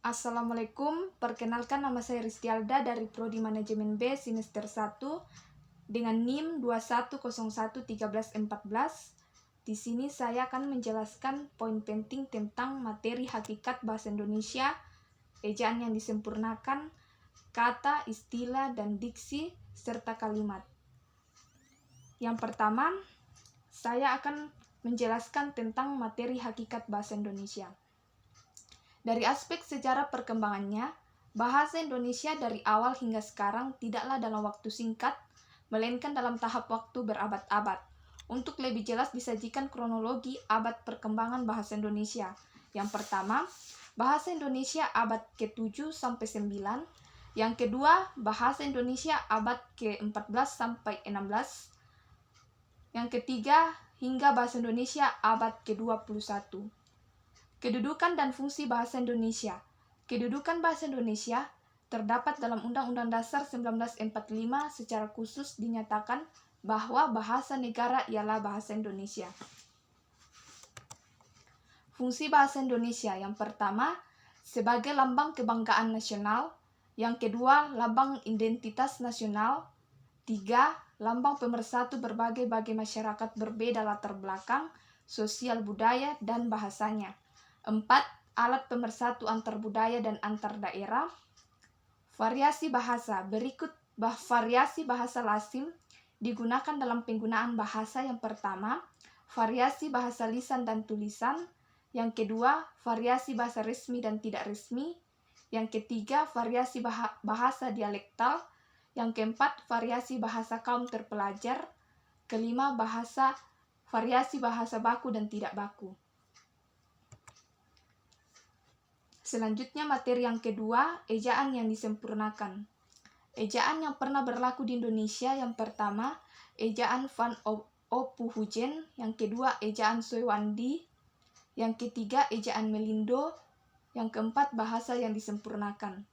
Assalamualaikum, perkenalkan nama saya Ristialda dari Prodi Manajemen B semester 1 dengan NIM 21011314. Di sini saya akan menjelaskan poin penting tentang materi hakikat bahasa Indonesia, ejaan yang disempurnakan, kata, istilah, dan diksi, serta kalimat. Yang pertama, saya akan menjelaskan tentang materi hakikat bahasa Indonesia. Dari aspek sejarah perkembangannya, bahasa Indonesia dari awal hingga sekarang tidaklah dalam waktu singkat, melainkan dalam tahap waktu berabad-abad. Untuk lebih jelas disajikan kronologi abad perkembangan bahasa Indonesia. Yang pertama, bahasa Indonesia abad ke-7 sampai 9. Yang kedua, bahasa Indonesia abad ke-14 sampai 16. Yang ketiga, hingga bahasa Indonesia abad ke-21. Kedudukan dan fungsi bahasa Indonesia. Kedudukan bahasa Indonesia terdapat dalam Undang-Undang Dasar 1945 secara khusus dinyatakan bahwa bahasa negara ialah bahasa Indonesia. Fungsi bahasa Indonesia yang pertama, sebagai lambang kebanggaan nasional. Yang kedua, lambang identitas nasional. 3, lambang pemersatu berbagai masyarakat berbeda latar belakang, sosial budaya, dan bahasanya. 4, alat pemersatu antar budaya dan antar daerah. Variasi bahasa. Berikut variasi bahasa lazim digunakan dalam penggunaan bahasa. Yang pertama, variasi bahasa lisan dan tulisan. Yang kedua, variasi bahasa resmi dan tidak resmi. Yang ketiga, variasi bahasa dialektal. Yang keempat, variasi bahasa kaum terpelajar. Kelima, variasi bahasa baku dan tidak baku. Selanjutnya materi yang kedua, ejaan yang disempurnakan. Ejaan yang pernah berlaku di Indonesia yang pertama, ejaan Van Opuhujen. Yang kedua, ejaan Soewandi. Yang ketiga, ejaan Melindo. Yang keempat, bahasa yang disempurnakan.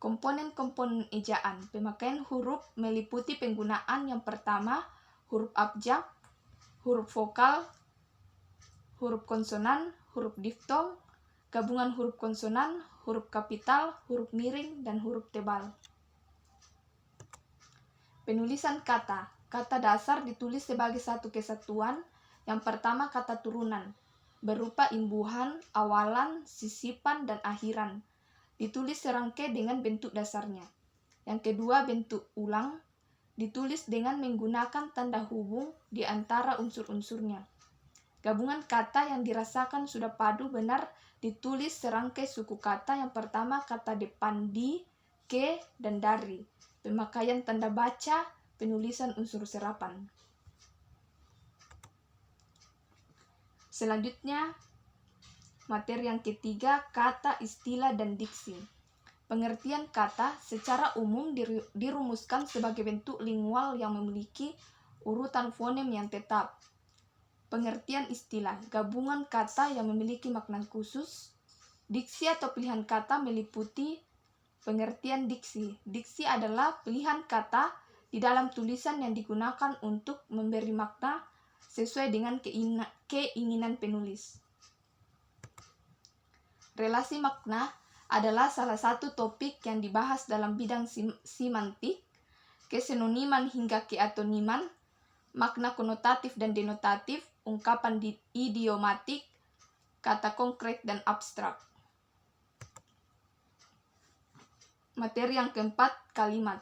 Komponen-komponen ejaan. Pemakaian huruf meliputi penggunaan yang pertama, huruf abjad, huruf vokal, huruf konsonan, huruf diftong, gabungan huruf konsonan, huruf kapital, huruf miring, dan huruf tebal. Penulisan kata. Kata dasar ditulis sebagai satu kesatuan. Yang pertama, kata turunan, berupa imbuhan, awalan, sisipan, dan akhiran. Ditulis serangkai dengan bentuk dasarnya. Yang kedua, bentuk ulang. Ditulis dengan menggunakan tanda hubung di antara unsur-unsurnya. Gabungan kata yang dirasakan sudah padu benar ditulis serangkai suku kata. Yang pertama, kata depan di, ke, dan dari. Pemakaian tanda baca, penulisan unsur serapan. Selanjutnya, materi yang ketiga, kata, istilah, dan diksi. Pengertian kata secara umum dirumuskan sebagai bentuk lingual yang memiliki urutan fonem yang tetap. Pengertian istilah, gabungan kata yang memiliki makna khusus. Diksi atau pilihan kata meliputi pengertian diksi. Diksi adalah pilihan kata di dalam tulisan yang digunakan untuk memberi makna sesuai dengan keinginan penulis. Relasi makna adalah salah satu topik yang dibahas dalam bidang semantik, kesinoniman hingga keatoniman, makna konotatif dan denotatif, ungkapan idiomatik, kata konkret dan abstrak. Materi yang keempat, kalimat.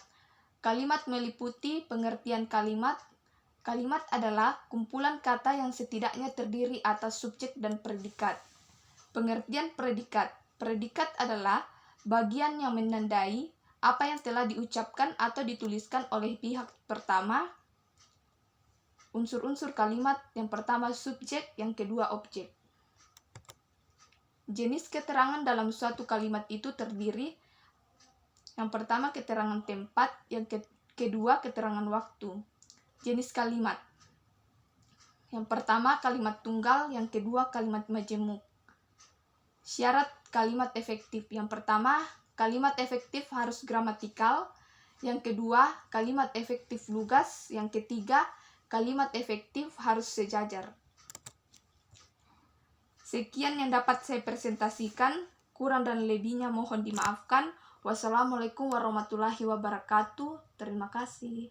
Kalimat meliputi pengertian kalimat. Kalimat adalah kumpulan kata yang setidaknya terdiri atas subjek dan predikat. Pengertian predikat. Predikat adalah bagian yang menandai apa yang telah diucapkan atau dituliskan oleh pihak pertama. Unsur-unsur kalimat, yang pertama subjek, yang kedua objek. Jenis keterangan dalam suatu kalimat itu terdiri, yang pertama keterangan tempat, yang kedua keterangan waktu. Jenis kalimat. Yang pertama kalimat tunggal, yang kedua kalimat majemuk. Syarat kalimat efektif. Yang pertama, kalimat efektif harus gramatikal. Yang kedua, kalimat efektif lugas. Yang ketiga, kalimat efektif harus sejajar. Sekian yang dapat saya presentasikan. Kurang dan lebihnya mohon dimaafkan. Wassalamualaikum warahmatullahi wabarakatuh. Terima kasih.